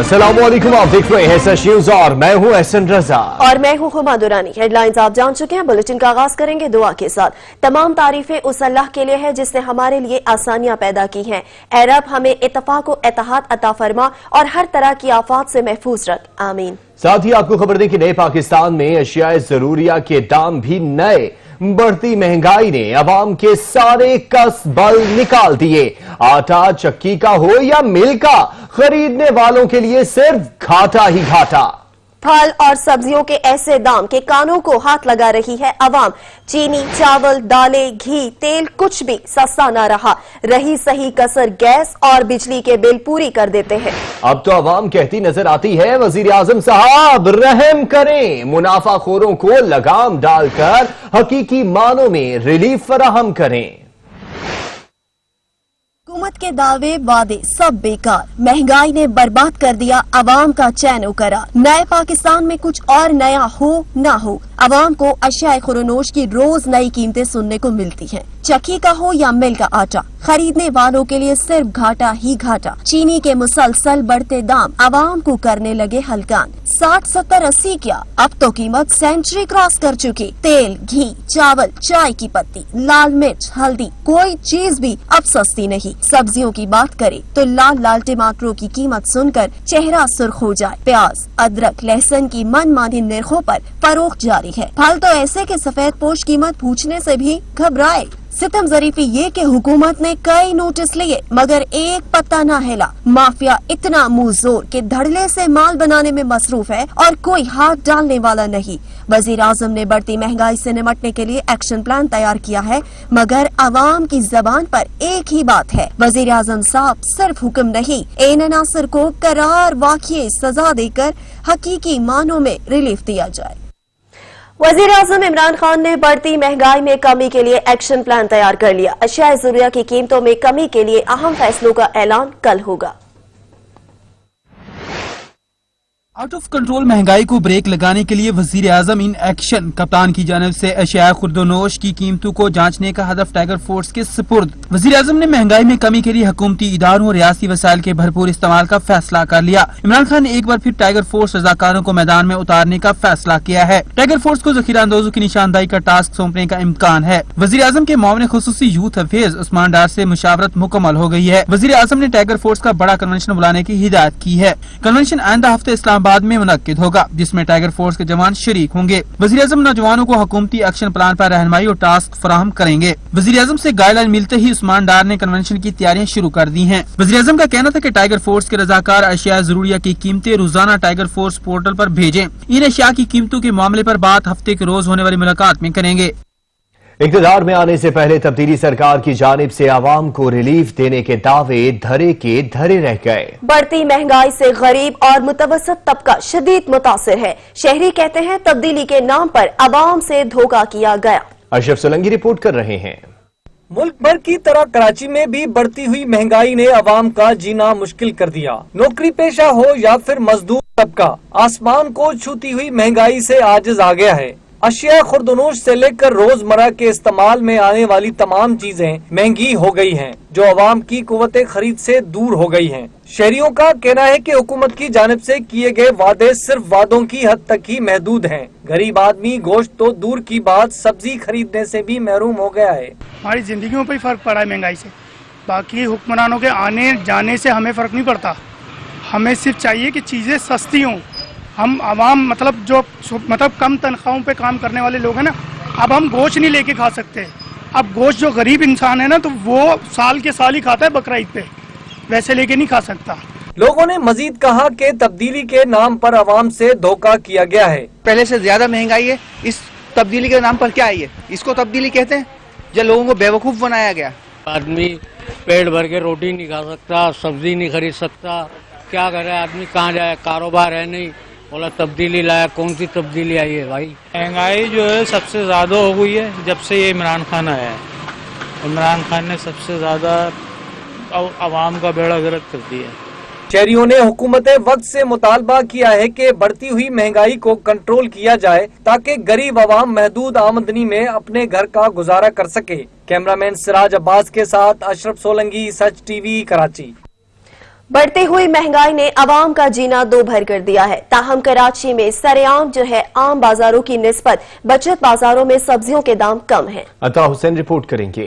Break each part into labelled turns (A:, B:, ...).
A: अस्सलाम वालेकुम, आप देख रहे हैं सच न्यूज और मैं हूं एहसन रजा
B: और मैं हूं हुमा दुरानी। हेडलाइंस आप जान चुके हैं। बुलेटिन का आगाज करेंगे दुआ के साथ। तमाम तारीफें उस अल्लाह के लिए है जिसने हमारे लिए आसानियां पैदा की हैं। ऐ रब हमें इत्तफाक व इत्तेहाद अता फरमा और हर तरह की आफात से महफूज रख, आमीन।
A: साथ ही आपको खबर दें कि नए पाकिस्तान में अशियाए जरूरिया के दाम भी नए। बढ़ती महंगाई ने अवाम के सारे कस बल निकाल दिए। आटा चक्की का हो या मिल का, खरीदने वालों के लिए सिर्फ घाटा ही घाटा।
B: फल और सब्जियों के ऐसे दाम के कानों को हाथ लगा रही है अवाम। चीनी, चावल, दालें, घी, तेल कुछ भी सस्ता न रहा। रही सही कसर गैस और बिजली के बिल पूरी कर देते हैं।
A: अब तो अवाम कहती नजर आती है, वजीर आजम साहब रहम करें, मुनाफाखोरों को लगाम डालकर हकीकी मानों में रिलीफ फराहम करें।
B: हुकूमत के दावे वादे सब बेकार। महंगाई ने बर्बाद कर दिया अवाम का चैन करार। नए पाकिस्तान में कुछ और नया हो ना हो, अवाम को अशियाए खुरनोश की रोज नई कीमतें सुनने को मिलती हैं। चक्की का हो या मिल का आटा, खरीदने वालों के लिए सिर्फ घाटा ही घाटा। चीनी के मुसलसल बढ़ते दाम अवाम को करने लगे हलकान। 60, 70, 80 क्या, अब तो कीमत सेंचुरी क्रॉस कर चुकी। तेल, घी, चावल, चाय की पत्ती, लाल मिर्च, हल्दी, कोई चीज भी अब सस्ती नहीं। सब्जियों की बात करें तो लाल लाल टमाटरों की कीमत सुनकर चेहरा सुर्ख हो जाए। प्याज, अदरक, लहसुन की मनमानी निरखों पर फरोख्त जारी है। फल तो ऐसे के सफेद पोश कीमत पूछने से भी घबराए। सितम जरीफी ये कि हुकूमत ने कई नोटिस लिए मगर एक पत्ता न हिला। माफिया इतना मुंह जोर के धड़ल्ले से माल बनाने में मसरूफ है और कोई हाथ डालने वाला नहीं। वजीर आजम ने बढ़ती महंगाई से निपटने के लिए एक्शन प्लान तैयार किया है मगर अवाम की जबान पर एक ही बात है। वजीर आजम साहब सिर्फ हुक्म नहीं, इन अनासर को करार वाक़ई सजा देकर हकीकी मानों में रिलीफ दिया जाए। वजीर आजम इमरान खान ने बढ़ती महंगाई में कमी के लिए एक्शन प्लान तैयार कर लिया। अशियाए ज़रूरिया की कीमतों में कमी के लिए अहम फैसलों का ऐलान कल होगा।
C: आउट ऑफ कंट्रोल महंगाई को ब्रेक लगाने के लिए वजीर आजम इन एक्शन कप्तान की जानिब से अशिया खुर्दोनोश की कीमतों को जांचने का हदफ टाइगर फोर्स के सुपुर्द। वजीर आजम ने महंगाई में कमी के लिए हुकूमती इदारों और रियासती वसाइल के भरपूर इस्तेमाल का फैसला कर लिया। इमरान खान ने एक बार फिर टाइगर फोर्स रजाकारों को मैदान में उतारने का फैसला किया है। टाइगर फोर्स को जखीरा अंदोजों की निशानदाही का टास्क सौंपने का इम्कान है। वजीर आजम के मामले खुसूसी यूथ हफीज उस्मान डार से मुशावरत मुकम्मल हो गई है। वजीर आजम ने टाइगर फोर्स का बड़ा कन्वेंशन बुलाने की हिदायत की है। कन्वेंशन आइंदा हफ्ते इस्लामाबाद में मुनक्किद होगा जिसमें टाइगर फोर्स के जवान शरीक होंगे। वजीर आजम नौजवानों को हुकूमती एक्शन प्लान पर रहनुमाई और टास्क फराहम करेंगे। वजीर आजम से गाइडलाइन मिलते ही उस्मान डार ने कन्वेंशन की तैयारियां शुरू कर दी हैं। वजीर आजम का कहना था कि टाइगर फोर्स के रजाकार अशिया जरूरिया की कीमतें रोजाना टाइगर फोर्स पोर्टल पर भेजें। इन अशिया की कीमतों के मामले पर बात हफ्ते के रोज होने वाली मुलाकात में करेंगे।
A: इक़्तिदार में आने से पहले तब्दीली सरकार की जानिब से आवाम को रिलीफ देने के दावे धरे के धरे रह गए। बढ़ती महंगाई से गरीब और मुतवसत तबका शदीद मुतासिर है। शहरी कहते हैं तब्दीली के नाम पर आवाम से धोखा किया गया। अशरफ सोलंकी रिपोर्ट कर रहे हैं।
D: मुल्क भर की तरह कराची में भी बढ़ती हुई महंगाई ने आवाम का जीना मुश्किल कर दिया। नौकरी पेशा हो या फिर मजदूर तबका, आसमान को छूती हुई महंगाई से आजिज आ गया है। अशिया खुर्दनोश से लेकर रोजमर्रा के इस्तेमाल में आने वाली तमाम चीजें महंगी हो गई हैं, जो आवाम की कुव्वते खरीद से दूर हो गई हैं। शहरियों का कहना है कि हुकूमत की जानिब से किए गए वादे सिर्फ वादों की हद तक ही महदूद हैं। गरीब आदमी गोश्त तो दूर की बात सब्जी खरीदने से भी महरूम हो गया है।
E: हमारी जिंदगियों पर ही फर्क पड़ा है महंगाई से। बाकी हुक्मरानों के आने जाने से हमें फर्क नहीं पड़ता। हमें सिर्फ चाहिए कि चीजें सस्ती हों। हम आवाम मतलब कम तनख्वाहों पे काम करने वाले लोग हैं ना, अब हम गोश्त नहीं लेके खा सकते। अब गोश्त जो गरीब इंसान है ना तो वो साल के साल ही खाता है बकरा ईद पे, वैसे लेके नहीं खा सकता।
D: लोगों ने मजीद कहा कि तब्दीली के नाम पर आवाम से धोखा किया गया है।
F: पहले से ज्यादा महंगाई है, इस तब्दीली के नाम पर क्या आई है? इसको तब्दीली कहते हैं जब लोगों को बेवकूफ बनाया गया।
G: आदमी पेट भर के रोटी नहीं खा सकता, सब्जी नहीं खरीद सकता, क्या करे आदमी, कहाँ जाए, कारोबार है नहीं। बोला तब्दीली लाया, कौन सी तब्दीली आई है भाई?
H: महंगाई जो है सबसे ज़्यादा हो गई है जब से ये इमरान खान आया है। इमरान खान ने सबसे ज़्यादा आवाम का बेड़ा गर्क कर दिया।
D: शहरियों ने हुकूमत वक्त से मुतालबा किया है कि बढ़ती हुई महंगाई को कंट्रोल किया जाए ताकि गरीब आवाम महदूद आमदनी में अपने घर का गुजारा कर सके। कैमरामैन सिराज अब्बास के साथ अशरफ सोलंकी, सच टीवी, कराची।
B: बढ़ती हुई महंगाई ने आवाम का जीना दो भर कर दिया है। ताहम कराची में सरेआम जो है आम बाजारों की निस्बत बचत बाजारों में सब्जियों के दाम कम हैं।
A: अता हुसैन रिपोर्ट करेंगे।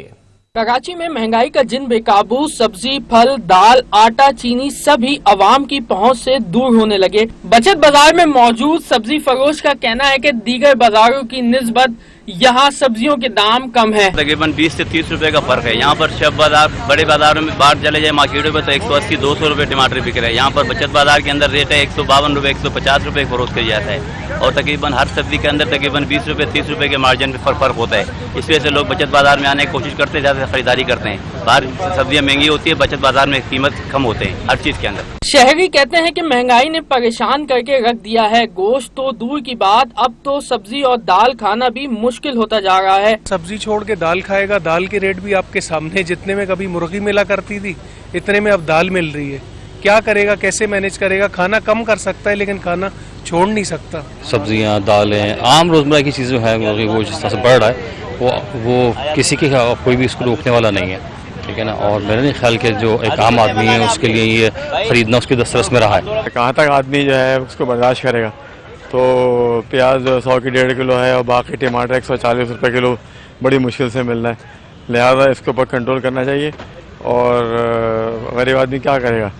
I: कराची में महंगाई का जिन बेकाबू, सब्जी, फल, दाल, आटा, चीनी सभी आवाम की पहुंच से दूर होने लगे। बचत बाजार में मौजूद सब्जी फरोश का कहना है कि दीगर बाजारों की निस्बत यहाँ सब्जियों के दाम कम है।
J: तकरीबन 20 से 30 रुपए का फर्क है। यहाँ पर शब बाजार, बड़े बाजारों में बाहर चले जाए मार्केटों में तो 180-200 रुपए टमाटर बिक रहे हैं। यहाँ पर बचत बाजार के अंदर रेट है 152 रुपए, 150 रुपए फरोख्त किया जाता है और तकरीबन हर सब्जी के अंदर तकरीबन 20 रुपए 30 रुपए के मार्जिन में फर्क होता है। इस वजह से लोग बचत बाजार में आने की कोशिश करते हैं, ज़्यादा खरीदारी करते हैं। बाहर सब्जियाँ महंगी होती है, बचत बाजार में कीमत कम होते हैं हर चीज़ के अंदर।
I: शहरी कहते हैं कि महंगाई ने परेशान करके रख दिया है। गोश्त तो दूर की बात, अब तो सब्जी और दाल खाना भी मुश्किल होता जा रहा है।
K: सब्जी छोड़ के दाल खाएगा, दाल के रेट भी आपके सामने, जितने में कभी मुर्गी मिला करती थी इतने में अब दाल मिल रही है। क्या करेगा, कैसे मैनेज करेगा? खाना कम कर सकता है लेकिन खाना छोड़ नहीं सकता।
L: सब्जियां, दालें, आम रोजमर्रा की चीज़ें हैं, वो जिस तरह से बढ़ रहा है वो किसी के कोई भी इसको रोकने वाला नहीं है, ठीक है ना। और मेरा नहीं ख्याल कि जो एक आम आदमी है उसके लिए ये खरीदना उसकी दस्तरस में रहा है।
M: कहाँ तक आदमी जो है उसको बर्दाश्त करेगा। तो प्याज 100 की 1.5 किलो है और बाकी टमाटर 140 रुपये किलो बड़ी मुश्किल से मिल रहा है। लिहाजा इसके ऊपर कंट्रोल करना चाहिए और गरीब आदमी क्या करेगा।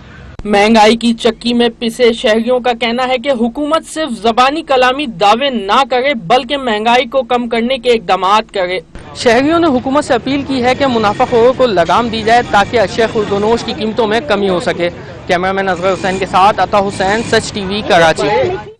I: महंगाई की चक्की में पिसे शहरियों का कहना है कि हुकूमत सिर्फ जबानी कलामी दावे ना करे बल्कि महंगाई को कम करने के इकदामात करे। शहरियों ने हुकूमत से अपील की है कि मुनाफाखोरों को लगाम दी जाए ताकि अशिया खुर्दोनोश की कीमतों में कमी हो सके। कैमरामैन असगर हुसैन के साथ अता हुसैन, सच टीवी, कराची।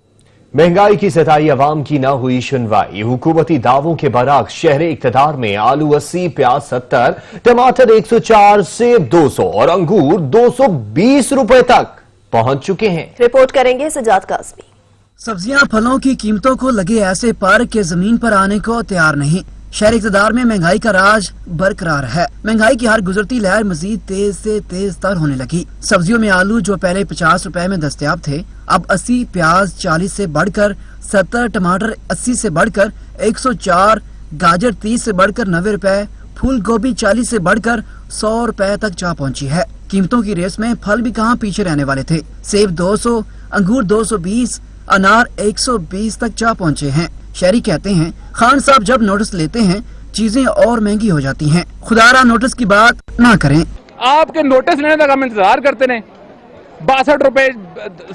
A: महंगाई की सताई अवाम की न हुई सुनवाई। हुकूमती दावों के बरक्स शहर इक्तदार में आलू 80, प्याज 70, टमाटर 104, सेब 200 और अंगूर 220 रुपए तक पहुंच चुके हैं।
B: रिपोर्ट करेंगे सजाद काज़मी।
C: सब्जियां फलों की कीमतों को लगे ऐसे पर के जमीन पर आने को तैयार नहीं। शहर इक़्तिदार में महंगाई का राज बरकरार है। महंगाई की हर गुजरती लहर मजीद तेज से तेज तर होने लगी। सब्जियों में आलू जो पहले 50 रुपए में दस्तयाब थे अब 80, प्याज 40 से बढ़कर 70, टमाटर 80 से बढ़कर 104, गाजर 30 से बढ़कर 90 रुपए, फूल गोभी 40 से बढ़कर 100 रुपए तक जा पहुंची है। कीमतों की रेस में फल भी कहां पीछे रहने वाले थे। सेब 200, अंगूर 220, अनार 120 तक जा पहुंचे हैं। शहरी कहते हैं खान साहब जब नोटिस लेते हैं चीजें और महंगी हो जाती हैं। खुदारा नोटिस की बात ना करें।
N: आपके नोटिस लेने तक हम इंतजार करते रहे। 62 रुपए,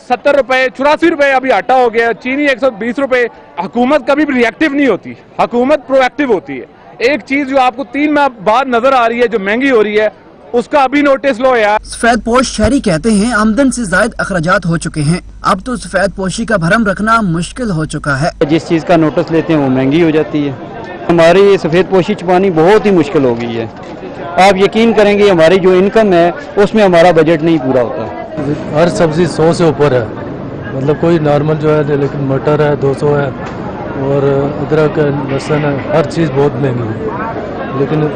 N: 70 रुपए, 84 रुपए अभी आटा हो गया, चीनी 120 रुपए। हुकूमत कभी भी रिएक्टिव नहीं होती, हुकूमत प्रोएक्टिव होती है। एक चीज जो आपको 3 माह बाद नजर आ रही है जो महंगी हो रही है उसका अभी नोटिस लो यार। सफेद पोश शहरी कहते हैं आमदन से ज्यादा अखराजात हो चुके हैं। अब तो सफेद पोशी का भरम रखना मुश्किल हो चुका है।
O: जिस चीज का नोटिस लेते हैं वो महंगी हो जाती है। हमारी सफेद पोशी छुपानी बहुत ही मुश्किल हो गई है। आप यकीन करेंगे हमारी जो इनकम है उसमें हमारा बजट नहीं पूरा होता।
P: हर सब्जी 100 से ऊपर है, मतलब कोई नॉर्मल जो है, लेकिन मटर है 200 है और अदरक है, लहसुन है, हर चीज़ बहुत महंगी है, लेकिन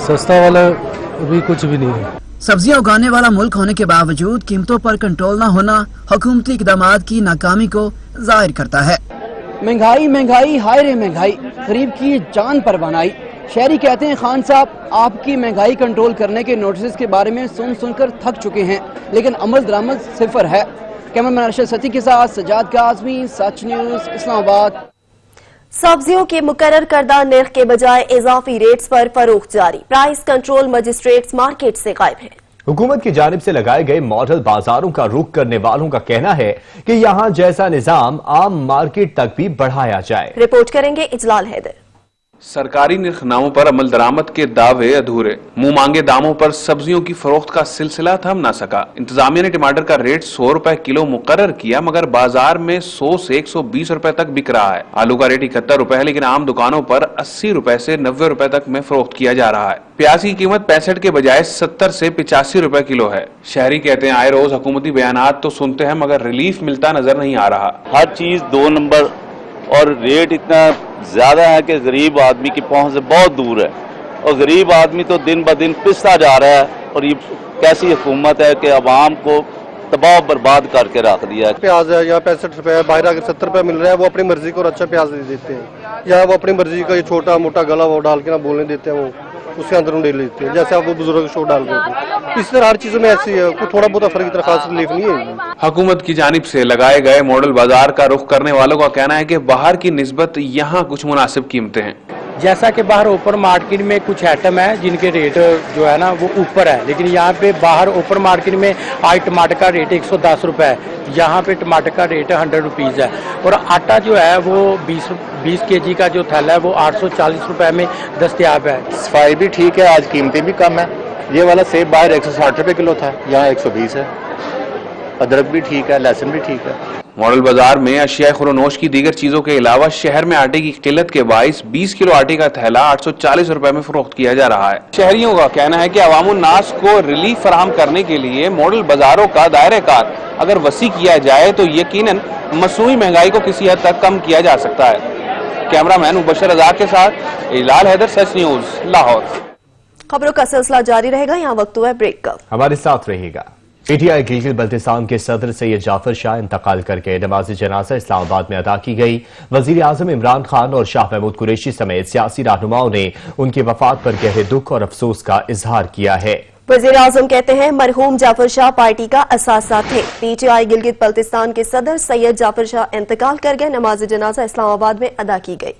P: सस्ता वाला अभी कुछ भी नहीं है।
C: सब्जियां उगाने वाला मुल्क होने के बावजूद कीमतों पर कंट्रोल न होना हुकूमती इक़दामात की नाकामी को जाहिर करता है।
O: महंगाई महंगाई हाय रे महंगाई, गरीब की जान पर बनाई। शहरी कहते हैं खान साहब आपकी महंगाई कंट्रोल करने के नोटिस के बारे में सुन सुनकर थक चुके हैं लेकिन अमल दरामद सिफर है। कैमरामैन अरशद सती के साथ सजाद काज़मी, सच न्यूज़, इस्लामाबाद।
B: सब्जियों के मुकर्रर करदा निर्ख के बजाय इजाफी रेट्स पर फरोख्त जारी। प्राइस कंट्रोल मजिस्ट्रेट्स मार्केट से गायब है।
A: हुकूमत की जानिब से लगाए गए मॉडल बाजारों का रुख करने वालों का कहना है कि यहाँ जैसा निजाम आम मार्केट तक भी बढ़ाया जाए।
B: रिपोर्ट करेंगे इजलाल हैदर।
Q: सरकारी निर्खनामों पर अमल दरामद के दावे अधूरे। मुंह मांगे दामों पर सब्जियों की फरोख्त का सिलसिला थम ना सका। इंतजामिया ने टमाटर का रेट 100 रुपए किलो मुकर्रर किया मगर बाजार में 100 से 120 रुपए तक बिक रहा है। आलू का रेट 71 रुपए है लेकिन आम दुकानों पर 80 रुपए से 90 रुपए तक में फरोख्त किया जा रहा है। प्याज की कीमत 65 के बजाय 70 से 85 रुपए किलो है। शहरी कहते हैं आए रोज हुकूमती बयानात तो सुनते हैं मगर रिलीफ मिलता नजर नहीं आ रहा।
R: हर चीज 2 नंबर और रेट इतना ज्यादा है कि गरीब आदमी की पहुंच से बहुत दूर है और गरीब आदमी तो दिन ब दिन पिसता जा रहा है। और ये कैसी हुकूमत है कि अवाम को तबाह बर्बाद करके रख दिया है।
S: प्याज है यहाँ 65 रुपए है, बाहर अगर 70 रुपए मिल रहा है वो अपनी मर्जी को अच्छा प्याज दे देते हैं या वो अपनी मर्जी का ये छोटा मोटा गला वो डाल के ना बोलने देते हैं। वो उसके अंदर उन्हें ले लेते हैं, जैसे आप वो बुजुर्ग शो डाल रहे थे। इस तरह हर चीज़ों में ऐसी है, कोई थोड़ा बहुत फर्क इतना खास रिलीफ नहीं है।
Q: हुकूमत की जानिब से लगाए गए मॉडल बाजार का रुख करने वालों का कहना है कि बाहर की निस्बत यहाँ कुछ मुनासिब कीमतें हैं।
T: जैसा कि बाहर ओपन मार्केट में कुछ आइटम है जिनके रेट जो है ना वो ऊपर है, लेकिन यहाँ पे बाहर ओपन मार्केट में आज टमाटर का रेट 110 रुपये है, यहाँ पे टमाटर का रेट 100 रुपीज़ है, और आटा जो है वो 20 kg का जो थैला है वो 840 रुपये में दस्तयाब है।
U: सफाई भी ठीक है, आज कीमतें भी कम है। ये वाला सेब बाहर 160 रुपये किलो था, यहाँ 120 है। अदरक भी ठीक है, लहसुन भी ठीक है।
Q: मॉडल बाजार में अशिया खुरोनोश की दीगर चीजों के अलावा शहर में आटे की किल्लत के बाइस 20 किलो आटे का थैला 840 रुपए में फरोख्त किया जा रहा है। शहरियों का कहना है कि अवामुन नास को रिलीफ फराहम करने के लिए मॉडल बाजारों का दायरा कार अगर वसी किया जाए तो यकीनन मसनूई महंगाई को किसी हद तक कम किया जा सकता है। कैमरामैन मुबशर आजाद के साथ इलाल हैदर, सच न्यूज, लाहौर।
B: खबरों का सिलसिला जारी रहेगा, यहाँ वक्त हुआ है ब्रेक का।
A: हमारे साथ रहिएगा। पीटीआई गिलगित बल्तिस्तान के सदर सैयद जाफर शाह इंतकाल करके नमाज जनाजा इस्लामाबाद में अदा की गई। वजीर आजम इमरान खान और शाह महमूद कुरैशी समेत सियासी रहनुमाओं ने उनकी वफात पर गहरे दुख और अफसोस का इजहार किया है।
B: वजीर आजम कहते हैं मरहूम जाफर शाह पार्टी का असासा थे। पीटीआई गिलगित बल्तिस्तान के सदर सैयद जाफर शाह इंतकाल कर गए, नमाज जनाजा इस्लामाबाद में अदा की गई।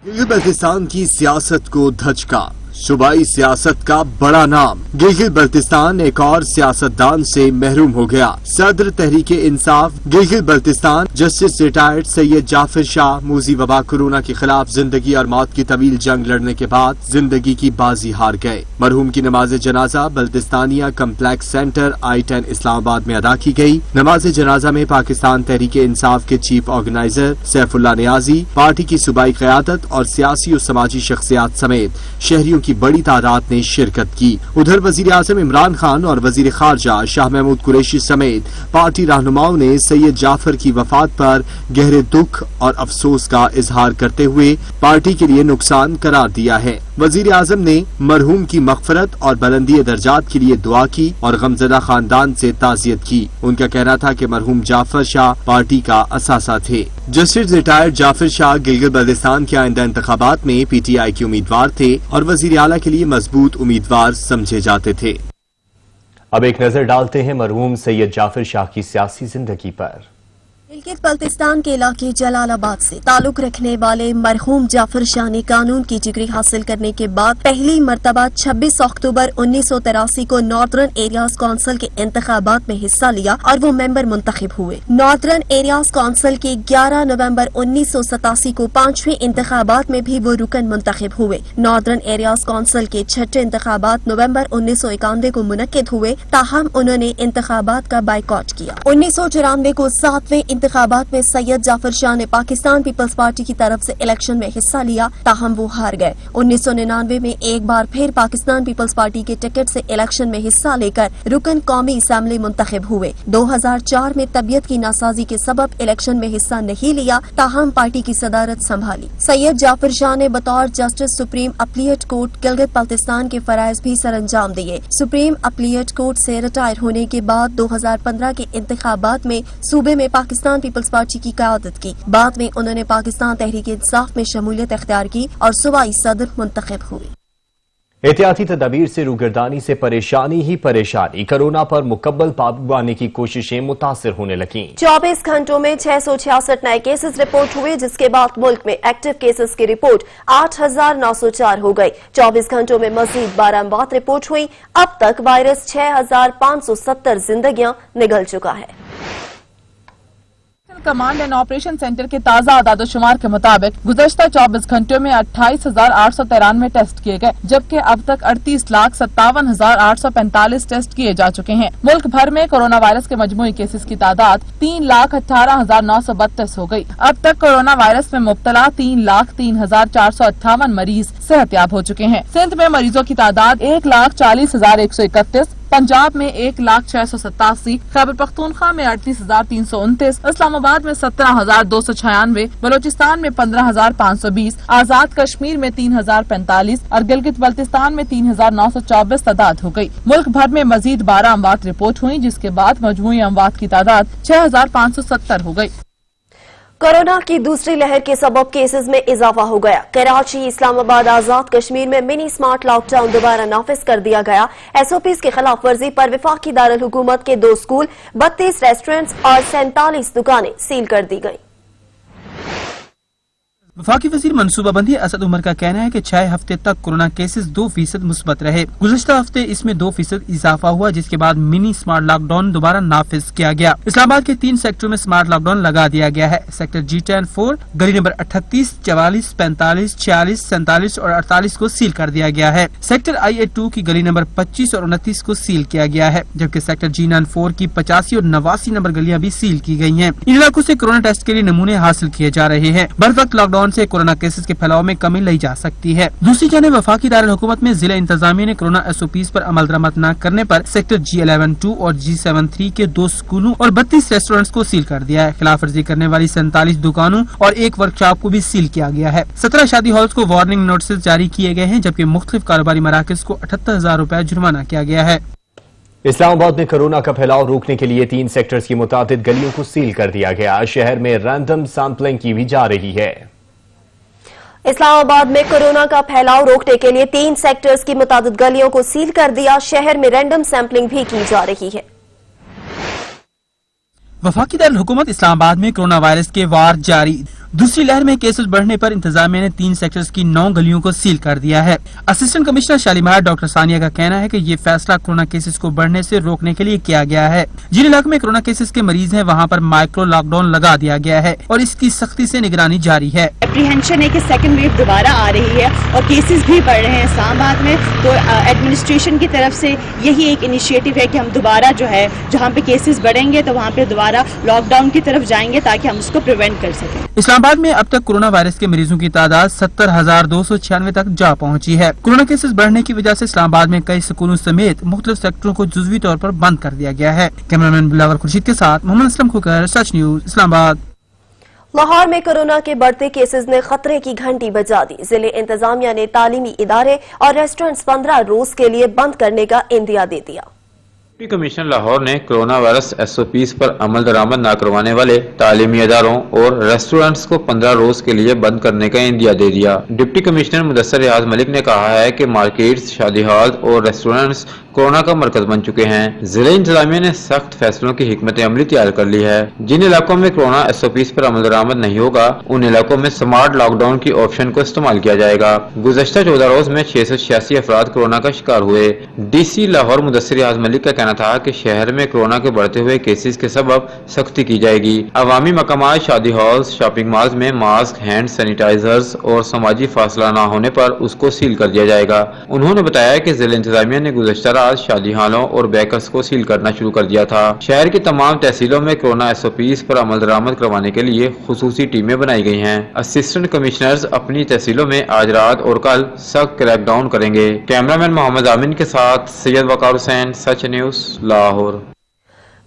V: गिलगित बल्तिस्तान की सियासत को धचका, सूबाई सियासत का बड़ा नाम। गिलगित बल्तिस्तान एक और सियासतदान से महरूम हो गया। सदर तहरीक इंसाफ गिलगित बल्तिस्तान जस्टिस रिटायर्ड सैयद जाफर शाह मूजी वबा कोरोना के खिलाफ जिंदगी और मौत की तवील जंग लड़ने के बाद जिंदगी की बाजी हार गए। मरहूम की नमाज जनाजा बल्तिस्तानिया कम्प्लेक्स सेंटर I-10 इस्लामाबाद में अदा की गई। नमाज जनाजा में पाकिस्तान तहरीक इंसाफ के chief organizer Saifullah Niazi, party की सूबाई क़यादत और सियासी और समाजी शख्सियात समेत शहरियों की बड़ी तादाद ने शिरकत की। उधर वजीर आजम इमरान खान और वजीर खारजा शाह महमूद कुरैशी समेत पार्टी रहनुमाओं ने सैयद जाफर की वफात पर गहरे दुख और अफसोस का इजहार करते हुए पार्टी के लिए नुकसान करार दिया है। वजीर आजम ने मरहूम की मगफरत और बुलंदी दर्जात के लिए दुआ की और गमजदा खानदान से ताज़ियत की। उनका कहना था कि मरहूम जाफर शाह पार्टी का असासा थे। जस्टिस रिटायर्ड जाफर शाह गिलगित बल्तिस्तान के आइंदा इंतखाबात में पीटीआई के उम्मीदवार थे और वजीर आला के लिए मजबूत उम्मीदवार समझे जाते थे।
A: अब एक नजर डालते हैं मरहूम सैयद जाफर शाह की सियासी जिंदगी पर।
B: गिलगित बल्तिस्तान के इलाके जलालाबाद से ताल्लुक रखने वाले मरहूम जाफर शाह ने कानून की डिग्री हासिल करने के बाद पहली मर्तबा 26 अक्टूबर 1983 को नॉर्दर्न एरियाज काउंसिल के इंतखाबात में हिस्सा लिया और वो मेंबर मुंतखब हुए। नॉर्दर्न एरियाज काउंसिल के 11 नवंबर 1987 को 5वें इंतखाबात में भी वो रुकन मुंतखब हुए। नॉर्दर्न एरियाज काउंसिल के 6ठे इंतखाबात नवंबर 1991 को मुनक्किद हुए, ताहम उन्होंने इंतखाबात का बाइकॉट किया। 1994 को 7वें इंतखाबात में सैयद जाफर शाह ने पाकिस्तान पीपल्स पार्टी की तरफ से इलेक्शन में हिस्सा लिया, ताहम वो हार गए। 1999 में एक बार फिर पाकिस्तान पीपल्स पार्टी के टिकट से इलेक्शन में हिस्सा लेकर रुकन कौमी असेंबली मुंतखब हुए। 2004 में तबीयत की नासाजी के सबब इलेक्शन में हिस्सा नहीं लिया, ताहम पार्टी की सदारत संभाली। सैयद जाफर शाह ने बतौर justice supreme appellate court Gilgit Baltistan के फराइज भी सर अंजाम दिए। सुप्रीम अपीलेट कोर्ट से रिटायर होने के बाद 2015 के इंतखाबात में सूबे में पाकिस्तान पीपल्स पार्टी की क़यादत की। बाद में उन्होंने पाकिस्तान तहरीक इंसाफ में शमूलियत इख्तियार की और सूबाई सदर मुंतखब हुए।
A: एहतियाती तदबीर से रूगर्दानी से परेशानी ही परेशानी, कोरोना पर मुकम्मल काबू पाने की कोशिशें मुतासिर होने लगी।
B: 24 घंटों में 666 नए केसेस रिपोर्ट हुए, जिसके बाद मुल्क में एक्टिव केसेस की रिपोर्ट 8,904 हो गई। 24 घंटों में मजीद 12 अमवात रिपोर्ट हुई। अब तक वायरस 6,570 जिंदगियां निगल चुका है।
I: कमांड एंड ऑपरेशन सेंटर के ताज़ा आदादोशुमार के मुताबिक गुज़श्ता 24 घंटों में 28,893 टेस्ट किए गए, जबकि अब तक 38,57,845 टेस्ट किए जा चुके हैं। मुल्क भर में कोरोना वायरस के मजमूई केसेस की तादाद 3,18,932 हो गई। अब तक कोरोना वायरस में मुब्तला 3,03,458 मरीज सेहतयाब हो चुके हैं। सिंध में मरीजों की तादाद 1,40,131, पंजाब में 1,06,87, खैबर पख्तूनख्वा में 38,329, इस्लामाबाद में 17,296, बलोचिस्तान में 15,520, आजाद कश्मीर में 3,045 और गिलगित बल्तिस्तान में 3,924 तादाद हो गई। मुल्क भर में मजीद 12 अमवात रिपोर्ट हुई, जिसके बाद मजमूई अमवात की तादाद 6,570 हो गई।
A: कोरोना की दूसरी लहर के सबब केसेस में इजाफा हो गया। कराची, इस्लामाबाद, आजाद कश्मीर में मिनी स्मार्ट लॉकडाउन दोबारा नाफिज कर दिया गया। एसओपीज की खिलाफ वर्जी पर वफाकी दारुल हुकूमत के 2 स्कूल, 32 रेस्टोरेंट्स और 47 दुकानें सील कर दी गई।
C: वफाकी वजीर मनसूबाबंदी असद उमर का कहना है कि 6 हफ्ते तक कोरोना केसेस 2% मुस्बत रहे। गुज़श्ता हफ्ते इसमें 2% इजाफा हुआ, जिसके बाद मिनी स्मार्ट लॉकडाउन दोबारा नाफिज किया गया। इस्लामाबाद के 3 सेक्टरों में स्मार्ट लॉकडाउन लगा दिया गया है। सेक्टर G10-4 गली नंबर 38, 44, 45, 46, 47 और 48 को सील कर दिया गया है। सेक्टर IA2 की गली नंबर 25 और 29 को सील किया गया है, जबकि सेक्टर G94 की 85 और 89 नंबर गलियां भी सील की गई हैं। इन इलाकों से कोरोना टेस्ट के लिए नमूने हासिल किए जा रहे हैं। बर वक्त लॉकडाउन से कोरोना केसेस के फैलाव में कमी लाई जा सकती है। दूसरी जानिब वफाकी दारुल हुकूमत में जिला इंतजामिया ने कोरोना SOPs पर अमल दरामद न करने पर सेक्टर G11-2 और G73 के 2 स्कूलों और 32 रेस्टोरेंट्स को सील कर दिया है। खिलाफ वर्जी करने वाली 47 दुकानों और 1 वर्कशॉप को भी सील किया गया है। 17 शादी हॉल्स को वार्निंग नोटिस जारी किए गए हैं, जबकि मुख्तलिफ कारोबारी मराकज को 78,000 रुपए जुर्माना किया गया है।
A: इस्लामाबाद में कोरोना का फैलाव रोकने के लिए 3 सेक्टर्स की मुताबिक गलियों को सील कर दिया गया। शहर में रैंडम सैंपलिंग की भी जा रही है। इस्लामाबाद में कोरोना का फैलाव रोकने के लिए 3 सेक्टर्स की मुताबिक गलियों को सील कर दिया। शहर में रैंडम सैंपलिंग भी की जा रही है।
C: वफाकी दारुल हुकूमत इस्लामाबाद में कोरोना वायरस के वार जारी। दूसरी लहर में केसेस बढ़ने पर इंतजामिया ने 3 सेक्टर्स की 9 गलियों को सील कर दिया है। Assistant commissioner Shalimar doctor Sania का कहना है कि ये फैसला कोरोना केसेस को बढ़ने से रोकने के लिए किया गया है। जिन इलाकों में कोरोना केसेस के मरीज हैं, वहाँ पर माइक्रो लॉकडाउन लगा दिया गया है और इसकी सख्ती से निगरानी जारी है।
E: एप्रीहेंशन है कि सेकंड वेव दोबारा आ रही है और केसेस भी बढ़ रहे हैं इस्लामाबाद में, तो एडमिनिस्ट्रेशन की तरफ से यही एक इनिशिएटिव है कि हम दोबारा जो है जहाँ पे केसेस बढ़ेंगे तो वहाँ पे दोबारा लॉकडाउन की तरफ जाएंगे ताकि हम उसको प्रिवेंट कर सकें।
C: इस्लामाबाद में अब तक कोरोना वायरस के मरीजों की तादाद 70,296 तक जा पहुंची है। कोरोना केसेस बढ़ने की वजह से इस्लामाबाद में कई स्कूलों समेत मुख्तलिफ सेक्टरों को जुज़वी तौर पर बंद कर दिया गया है। कैमरामैन बिलावल खुर्शीद के साथ मोहम्मद असलम खोकर, सच न्यूज, इस्लामाबाद।
A: लाहौर में कोरोना के बढ़ते केसेस ने खतरे की घंटी बजा दी। जिले इंतजामिया ने तालीमी इदारे और रेस्टोरेंट्स 15 रोज के लिए बंद करने का इंदिया दे दिया।
F: डिप्टी कमिश्नर लाहौर ने कोरोना वायरस SOPs पर अमल दरामद न करवाने वाले तालीमी इदारों और रेस्टोरेंट्स को 15 रोज के लिए बंद करने का इंदिया दे दिया। डिप्टी कमिश्नर मुदस्सर रियाज मलिक ने कहा है कि मार्केट्स, शादी हॉल और रेस्टोरेंट्स कोरोना का मरकज बन चुके हैं। जिला इंतजामिया ने सख्त फैसलों की हिकमत अमली तैयार कर ली है। जिन इलाकों में कोरोना SOPs पर अमल दरामद नहीं होगा, उन इलाकों में स्मार्ट लॉकडाउन की ऑप्शन को इस्तेमाल किया जाएगा। गुज़श्ता 14 रोज में 686 अफराद कोरोना का शिकार हुए। DC लाहौर मुदस्सर रियाज मलिक का कहना था कि शहर में कोरोना के बढ़ते हुए केसेस के सबब सख्ती की जाएगी। अवामी मकामात, शादी हॉल्स, शॉपिंग मॉल्स में मास्क, हैंड सैनिटाइजर्स और समाजी फासला न होने पर उसको सील कर दिया जाएगा। उन्होंने बताया कि जिला इंतजामिया ने गुज़श्ता रात शादी हॉलों और बेकर्स को सील करना शुरू कर दिया था। शहर की तमाम तहसीलों में कोरोना SOPs पर अमल दरामद करवाने के लिए खुसूसी टीमें बनाई गई हैं। असिस्टेंट कमिश्नर्स अपनी तहसीलों में आज रात और कल सख्त क्रैकडाउन करेंगे। कैमरामैन मोहम्मद आमिन के साथ सैयद वकार हुसैन, सच न्यूज, लाहौर।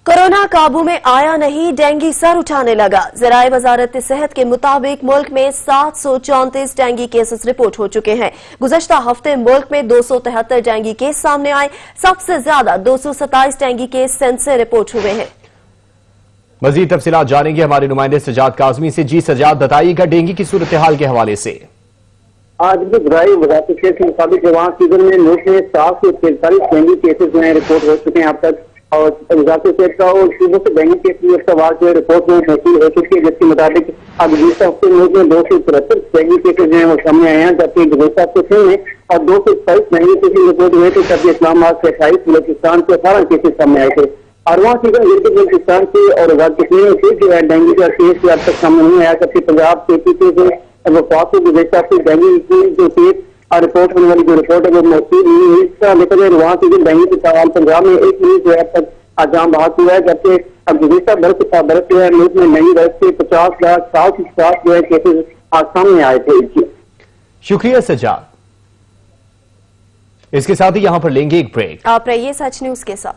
A: कोरोना काबू में आया नहीं, डेंगू सर उठाने लगा। ज़राए वजारत सेहत के मुताबिक मुल्क में 734 डेंगू केसेस रिपोर्ट हो चुके हैं। गुज़श्ता हफ्ते मुल्क में 273 डेंगू केस सामने आए। सबसे ज्यादा 227 डेंगू केस सेंस से रिपोर्ट हुए हैं। मजीद तफसीलात जानेंगे हमारे नुमाइंदे सजाद काजमी से। जी सजाद, बताइएगा डेंगू की सूरत हाल के हवाले से।
W: आज भी ज़राए वजारत सेहत के मुताबिक जवान सीजन में मुल्क में 743 डेंगू केसेज जो है रिपोर्ट हो चुके हैं अब तक, और वजारत सेहत का और सूबों से डेंगू केस की अफवाह जो रिपोर्ट में हासिल हो चुकी है, जिसके मुताबिक अब गुज़श्ता हफ्ते मुल्क में 273 डेंगू केसेज जो है वो सामने आए हैं, जबकि गुज़श्ता हफ्ते में और 227 डेंगू केसेज रिपोर्ट हुए थे, जबकि इस्लामाबाद से 28, बलूचिस्तान से 18 केसेज सामने आए थे। अरवा सीजन बलूचिस्तान से और कश्मीर से जो है डेंगू का केस अब तक सामने नहीं आया, जबकि पंजाब KP से वफाक को गुज़श्ता हफ्ते डेंगू की जो केस और रिपोर्ट होने वाली जो रिपोर्ट है वो मौजूद नहीं हुई। इसका लेकर वहाँ से जो डेंगू के सवाल पंजाब में एक मरीज जो है अब तक आजाम बहाल हुआ है, जबकि अब गुज़श्ता बरस जो है मुल्क में नई बरस के 50,60,000 जो है केसेज आज सामने आए थे।
A: शुक्रिया सजाद। इसके साथ ही यहाँ पर लेंगे एक ब्रेक। आप रहिए सच न्यूज के साथ।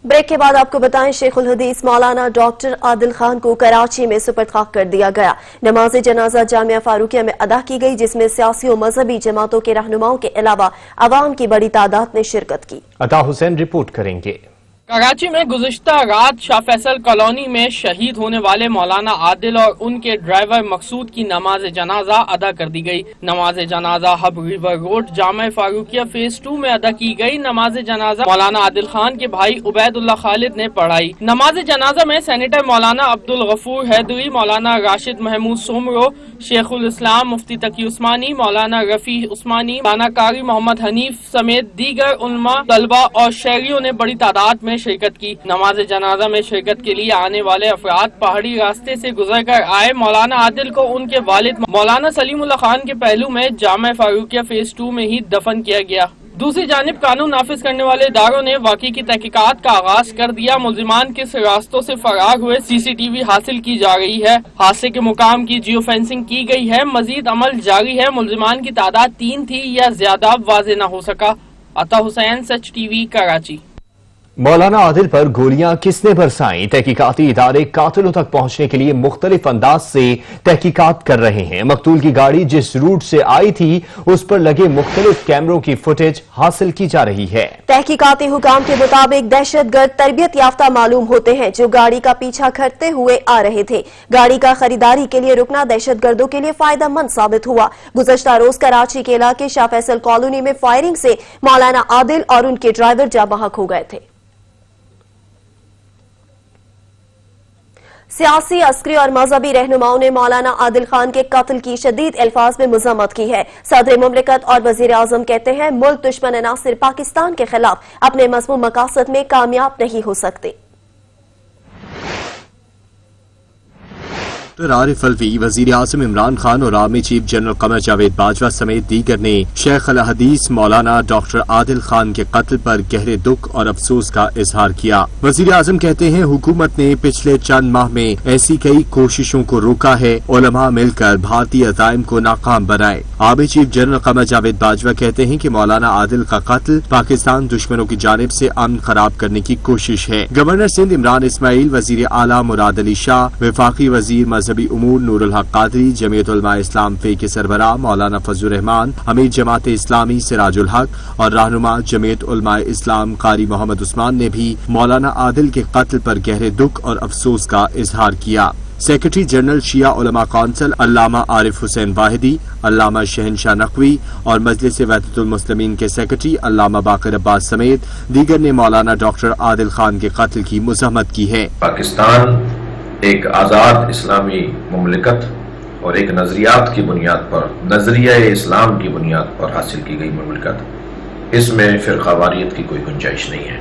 A: ब्रेक के बाद आपको बताएं, शेखुल हदीस मौलाना डॉक्टर आदिल खान को कराची में सुपर्द खाक कर दिया गया। नमाज जनाजा जामिया फारूकिया में अदा की गई, जिसमें सियासी और मजहबी जमातों के रहनुमाओं के अलावा अवाम की बड़ी तादाद ने शिरकत की। अता हुसैन रिपोर्ट करेंगे।
I: कराची में गुज़िश्ता रात शाह फैसल कॉलोनी में शहीद होने वाले मौलाना आदिल और उनके ड्राइवर मकसूद की नमाज जनाजा अदा कर दी गई। नमाज जनाजा Hub river road Jama Farooqia phase 2 में अदा की गई। नमाज जनाजा मौलाना आदिल खान के भाई उबैदुल्लाह खालिद ने पढ़ाई। नमाज जनाजा में सेनेटर मौलाना अब्दुल गफूर हैदरी, मौलाना राशिद महमूद सोमरो, शेखुल इस्लाम मुफ्ती तकी उस्मानी, मौलाना रफी उस्मानी, मौलाना कारी मोहम्मद हनीफ समेत दीगर उलमा, तलबा और शहरियों ने बड़ी तादाद में शिरकत की। नमाज जनाजा में शिरकत के लिए आने वाले अफराद पहाड़ी रास्ते से गुजर कर आए। मौलाना आदिल को उनके वालिद मौलाना सलीमुल्लाह खान के पहलू में जामा फारूकिया फेज 2 में ही दफन किया गया। दूसरी जानिब कानून नाफिज करने वाले इदारों ने वाक़ई की तहकीकात का आगाज कर दिया। मुल्जिमान किस रास्तों से फरार हुए CCTV हासिल की जा रही है। हादसे के मुकाम की जियो फेंसिंग की गई है। मजीद अमल जारी है। मुल्जिमान की तादाद 3 थी या ज्यादा वाज़ेह न हो सका। अता हुसैन, सच TV, कराची।
A: मौलाना आदिल पर गोलियां किसने बरसाई? तहकीकाती इदारे कातिलों तक पहुंचने के लिए मुख्तलिफ अंदाज से तहकीकात कर रहे हैं। मकतूल की गाड़ी जिस रूट से आई थी उस पर लगे मुख्तलिफ कैमरों की फुटेज हासिल की जा रही है।
B: तहकीकाती हुकाम के मुताबिक दहशतगर्द तरबियत याफ्ता मालूम होते हैं जो गाड़ी का पीछा करते हुए आ रहे थे। गाड़ी का खरीदारी के लिए रुकना दहशतगर्दों के लिए फायदा मंद साबित हुआ। गुज़श्ता रोज कराची के इलाके शाह फैसल कॉलोनी में फायरिंग से मौलाना आदिल और उनके ड्राइवर जाँ बहक हो गए थे। सियासी, अस्करी और मजहबी रहनुमाओं ने मौलाना आदिल खान के कत्ल की शदीद अल्फाज में मजम्मत की है। सदर मुमलिकत और वजीर आजम कहते हैं मुल्क दुश्मन नासिर पाकिस्तान के खिलाफ अपने मज़मूम मकासद में कामयाब नहीं हो सकते।
V: आरिफ अलवी, वजीर आज़म इमरान खान और army chief general Qamar Javed Bajwa समेत दीगर ने शेख अल हदीस मौलाना डॉक्टर आदिल खान के कत्ल पर गहरे दुख और अफसोस का इजहार किया। वजीर आज़म कहते हैं हुकूमत ने पिछले चंद माह में ऐसी कई कोशिशों को रोका है, उलमा मिलकर भारतीय अज़ाइम को नाकाम बनाए। Army chief general Qamar Javed Bajwa कहते हैं कि मौलाना आदिल का कत्ल पाकिस्तान दुश्मनों की जानिब से अमन खराब करने की कोशिश है। गवर्नर सिंध इमरान इस्माइल, वजीर आला मुराद अली शाह, वफाकी वजीर मजहबी उमूर नूरुल हक कादरी, जमीयत उलमा इस्लाम फे के सरबराह मौलाना फजलुर रहमान, अमीर जमात इस्लामी सिराजुल हक और रहनुमा जमीयत उलमा इस्लाम कारी मोहम्मद उस्मान ने भी मौलाना आदिल के कत्ल पर गहरे दुख और अफसोस का इजहार किया। सेक्रेटरी जनरल शिया उलमा कौंसिल अल्लामा आरिफ हुसैन वाहिदी, अल्लामा शहनशाह नकवी और मजलिस वहदतुल मुस्लिमीन के सेक्रेटरी अल्लामा बाकर अब्बास समेत दीगर ने मौलाना डॉक्टर आदिल खान के कत्ल की मजम्मत की है।
D: पाकिस्तान एक आज़ाद इस्लामी मुमलिकत और एक नजरियात की बुनियाद पर, नजरिया इस्लाम की बुनियाद पर हासिल की गई मुमलिकत, इसमें फिरकावारियत की कोई गुंजाइश नहीं है।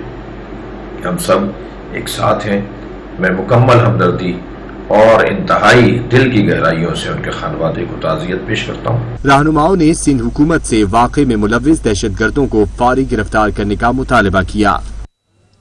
D: हम सब एक साथ हैं। मैं मुकम्मल हमदर्दी और इंतहाई दिल की गहराइयों से उनके खानवादे को ताज़ियत पेश करता हूँ।
V: रहनुमाओं ने सिंध हुकूमत से वाक़े में मुलव्विस दहशतगर्दों को फौरी गिरफ्तार करने का मुतालबा किया।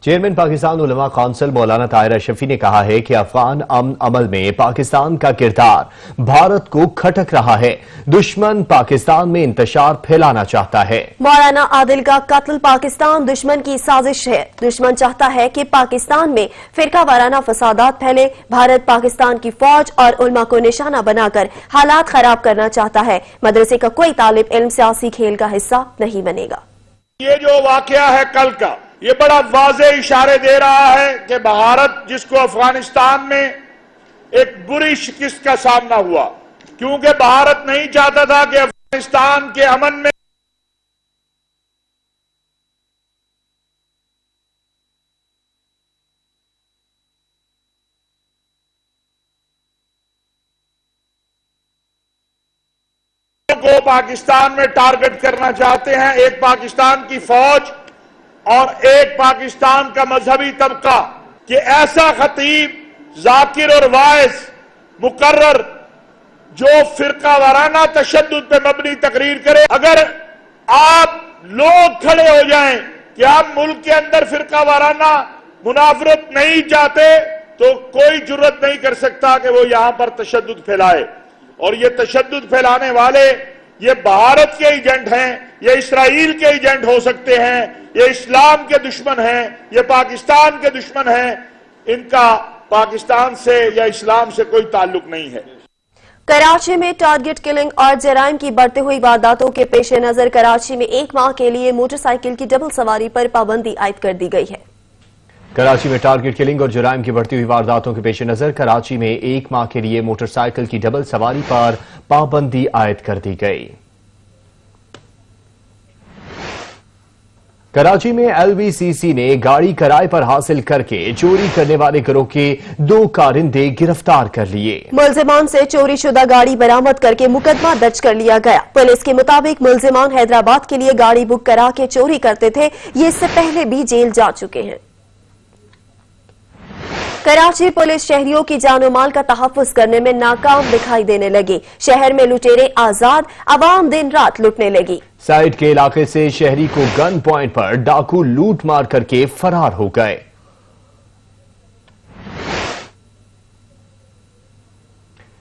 A: चेयरमैन पाकिस्तान उलमा काउंसिल मौलाना ताहिर अशरफी ने कहा है कि अफगान अमन अमल में पाकिस्तान का किरदार भारत को खटक रहा है। दुश्मन पाकिस्तान में इंतशार फैलाना चाहता है।
B: मौलाना आदिल का कत्ल पाकिस्तान दुश्मन की साजिश है। दुश्मन चाहता है कि पाकिस्तान में फिरका वाराना फसादात फैले। भारत पाकिस्तान की फौज और उलमा को निशाना बनाकर हालात खराब करना चाहता है। मदरसे का कोई तालिब इल्म सियासी खेल का हिस्सा नहीं बनेगा।
G: ये जो वाकया है कल का, ये बड़ा वाज़े इशारे दे रहा है कि भारत जिसको अफगानिस्तान में एक बुरी शिकस्त का सामना हुआ, क्योंकि भारत नहीं चाहता था कि अफगानिस्तान के अमन में को पाकिस्तान में टारगेट करना चाहते हैं। एक पाकिस्तान की फौज और एक पाकिस्तान का मजहबी तबका कि ऐसा खतीब, जाकिर और वाइस मुकर्रर जो फिरका वाराना तशद्दुद पे मबनी तकरीर करे। अगर आप लोग खड़े हो जाएं कि आप मुल्क के अंदर फिरका वाराना मुनाफरत नहीं चाहते, तो कोई जुर्रत नहीं कर सकता कि वो यहां पर तशद्दुद फैलाए। और ये तशद्दुद फैलाने वाले ये भारत के एजेंट हैं, ये इसराइल के एजेंट हो सकते हैं, ये इस्लाम के दुश्मन हैं, ये पाकिस्तान के दुश्मन हैं। इनका पाकिस्तान से या इस्लाम से कोई ताल्लुक नहीं है।
B: कराची में टारगेट किलिंग और जराइम की बढ़ती हुई वारदातों के पेश नजर कराची में 1 माह के लिए मोटरसाइकिल की डबल सवारी पर पाबंदी आयद कर दी गई है।
A: कराची में टारगेट किलिंग और जुराइम की बढ़ती हुई वारदातों के पेश नजर कराची में 1 माह के लिए मोटरसाइकिल की डबल सवारी पर पाबंदी आयद कर दी गई। कराची में LVCC ने गाड़ी किराए पर हासिल करके चोरी करने वाले गिरोह के 2 कारिंदे गिरफ्तार कर लिए।
B: मुलजिमान से चोरी शुदा गाड़ी बरामद करके मुकदमा दर्ज कर लिया गया। पुलिस के मुताबिक मुलजिमान हैदराबाद के लिए गाड़ी बुक करा के चोरी करते थे। ये इससे पहले भी जेल जा चुके हैं। कराची पुलिस शहरियों की जानो माल का तहफ्फुज करने में नाकाम दिखाई देने लगी। शहर में लुटेरे आजाद, आवाम दिन रात लुटने लगी।
A: साइड के इलाके से शहरी को गन पॉइंट पर डाकू लूट मार करके फरार हो गए।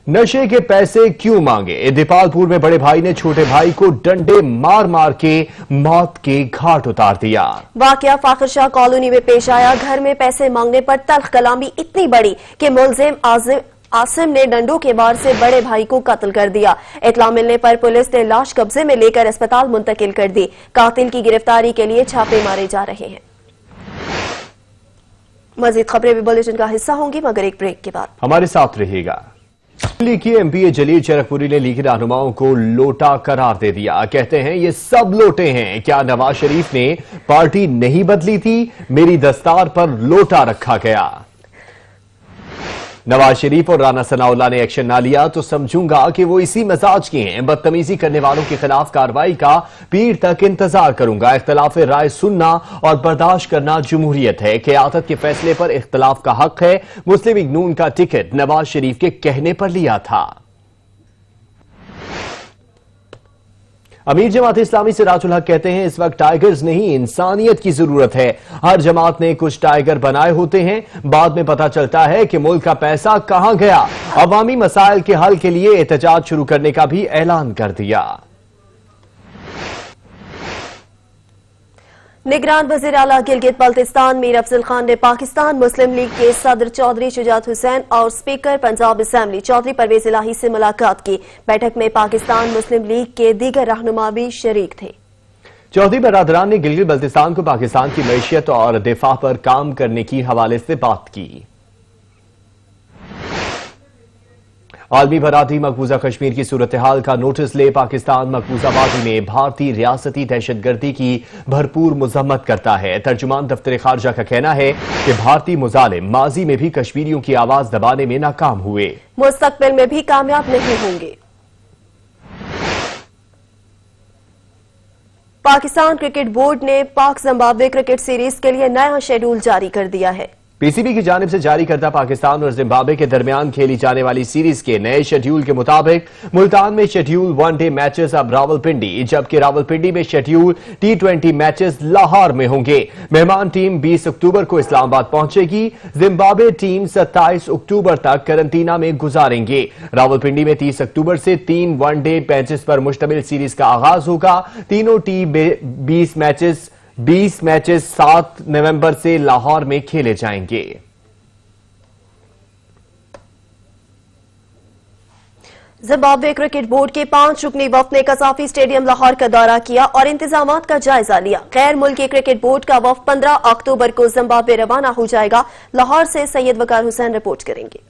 A: नशे के पैसे क्यों मांगे? दीपालपुर में बड़े भाई ने छोटे भाई को डंडे मार मार के मौत के घाट उतार दिया।
B: वाकया फाखिर शाह कॉलोनी में पेश आया। घर में पैसे मांगने पर तल्ख कलामी इतनी बड़ी कि मुलजिम आसिम ने डंडों के वार से बड़े भाई को कत्ल कर दिया। इतला मिलने पर पुलिस ने लाश कब्जे में लेकर अस्पताल मुंतकिल कर दी। कातिल की गिरफ्तारी के लिए छापे मारे जा रहे हैं। मजीद खबरें भी बुलेटिन का हिस्सा होंगी, मगर एक ब्रेक के बाद
A: हमारे साथ रहिएगा। दिल्ली की MPA जलील चरकपुरी ने लीगी रहनुमाओं को लोटा करार दे दिया। कहते हैं ये सब लोटे हैं। क्या नवाज शरीफ ने पार्टी नहीं बदली थी? मेरी दस्तार पर लोटा रखा गया। नवाज शरीफ और राना सनाउल्लाह ने एक्शन ना लिया तो समझूंगा कि वो इसी मिजाज के हैं। बदतमीजी करने वालों के खिलाफ कार्रवाई का पीर तक इंतजार करूंगा। इख्तलाफ राय सुनना और बर्दाश्त करना जमहूरियत है। क़यादत के फैसले पर इख्तलाफ का हक है। मुस्लिम लीग नून का टिकट नवाज शरीफ के कहने पर लिया था। अमीर जमात इस्लामी से राजुल हक कहते हैं इस वक्त टाइगर्स नहीं इंसानियत की जरूरत है। हर जमात ने कुछ टाइगर बनाए होते हैं, बाद में पता चलता है कि मुल्क का पैसा कहां गया। अवामी मसाइल के हल के लिए एहतजाज शुरू करने का भी ऐलान कर दिया।
B: निगरान वज़ीर आला गिलगित बल्तिस्तान मीर अफजल खान ने पाकिस्तान मुस्लिम लीग के सदर चौधरी शुजात हुसैन और स्पीकर पंजाब असेंबली चौधरी परवेज इलाही से मुलाकात की। बैठक में पाकिस्तान मुस्लिम लीग के दीगर रहनुमा भी शरीक थे।
A: चौधरी बरादरान ने गिलगित बल्तिस्तान को पाकिस्तान की मैशियत और दिफा पर काम करने की हवाले से बात की। आलमी बरादरी मकबूजा कश्मीर की सूरत हाल का नोटिस ले। पाकिस्तान मकबूजा वादी में भारतीय रियासती दहशतगर्दी की भरपूर मजम्मत करता है। तर्जुमान दफ्तर खारजा का कहना है कि भारतीय मुजालिम माजी में भी कश्मीरियों की आवाज दबाने में नाकाम हुए,
B: मुस्तकबिल में भी कामयाब नहीं होंगे। पाकिस्तान क्रिकेट बोर्ड ने पाक जिम्बाब्वे क्रिकेट सीरीज के लिए नया शेड्यूल जारी कर दिया है।
A: PCB की जानिब से जारी करदा पाकिस्तान और जिम्बाब्वे के दरमियान खेली जाने वाली सीरीज के नए शेड्यूल के मुताबिक मुल्तान में शेड्यूल 1 डे मैचेस अब रावलपिंडी, जबकि रावलपिंडी में शेड्यूल T20 मैचेस लाहौर में होंगे। मेहमान टीम 20 अक्टूबर को इस्लामाबाद पहुंचेगी। जिम्बाब्वे टीम 27 अक्टूबर तक करंटीना में गुजारेंगे। रावलपिंडी में 30 अक्टूबर से 3 वनडे मैचेस पर मुश्तमिल सीरीज का आगाज होगा। तीनों टीम 20 मैचेस 7 नवंबर से लाहौर में खेले जाएंगे।
B: जिम्बाब्वे क्रिकेट बोर्ड के 5 रुकनी वफ्द ने कसाफी स्टेडियम लाहौर का दौरा किया और इंतजामात का जायजा लिया। गैर मुल्की क्रिकेट बोर्ड का वफ्द 15 अक्टूबर को जिम्बाब्वे रवाना हो जाएगा। लाहौर से सैयद वकार हुसैन रिपोर्ट करेंगे।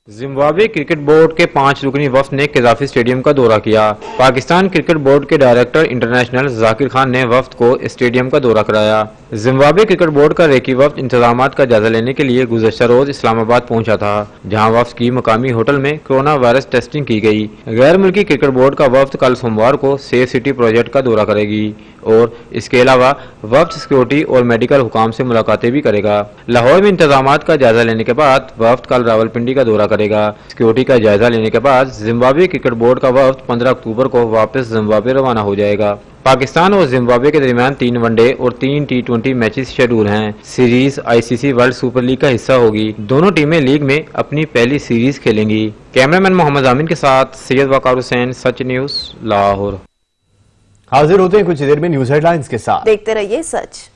F: जिम्बाब्वे क्रिकेट बोर्ड के 5 रुकनी वफ्द ने कसाफी स्टेडियम का दौरा किया। पाकिस्तान क्रिकेट बोर्ड के डायरेक्टर इंटरनेशनल जाकिर खान ने वफ्द को स्टेडियम का दौरा कराया। जिम्बाब्वे क्रिकेट बोर्ड का रेकी वफ्द इंतजामात का जायजा लेने के लिए गुज़श्ता रोज इस्लामाबाद पहुंचा था, जहां वफ्द की मकामी होटल में कोरोना वायरस टेस्टिंग की गई। गैर मुल्की क्रिकेट बोर्ड का वफ्द कल सोमवार को सेफ सिटी प्रोजेक्ट का दौरा करेगी और इसके अलावा वफ्द सिक्योरिटी और मेडिकल हुकाम से मुलाकातें भी करेगा। लाहौर में इंतजामात का जायजा लेने के बाद वफ्द कल रावलपिंडी का दौरा करेगा। सिक्योरिटी का जायजा लेने के बाद जिम्बाब्वे क्रिकेट बोर्ड का वफ्द 15 अक्टूबर को वापस जिम्बाब्वे रवाना हो जाएगा। पाकिस्तान और जिम्बाब्वे के दरमियान 3 वनडे और 3 T20 मैचेस शेड्यूल हैं। Series ICC world super league का हिस्सा होगी। दोनों टीमें लीग में अपनी पहली सीरीज खेलेंगी। कैमरामैन मोहम्मद आमिन के साथ सैयद वकार हुसैन, सच न्यूज, लाहौर।
A: हाजिर होते हैं कुछ देर में न्यूज हेडलाइंस के साथ।
B: देखते रहिए सच।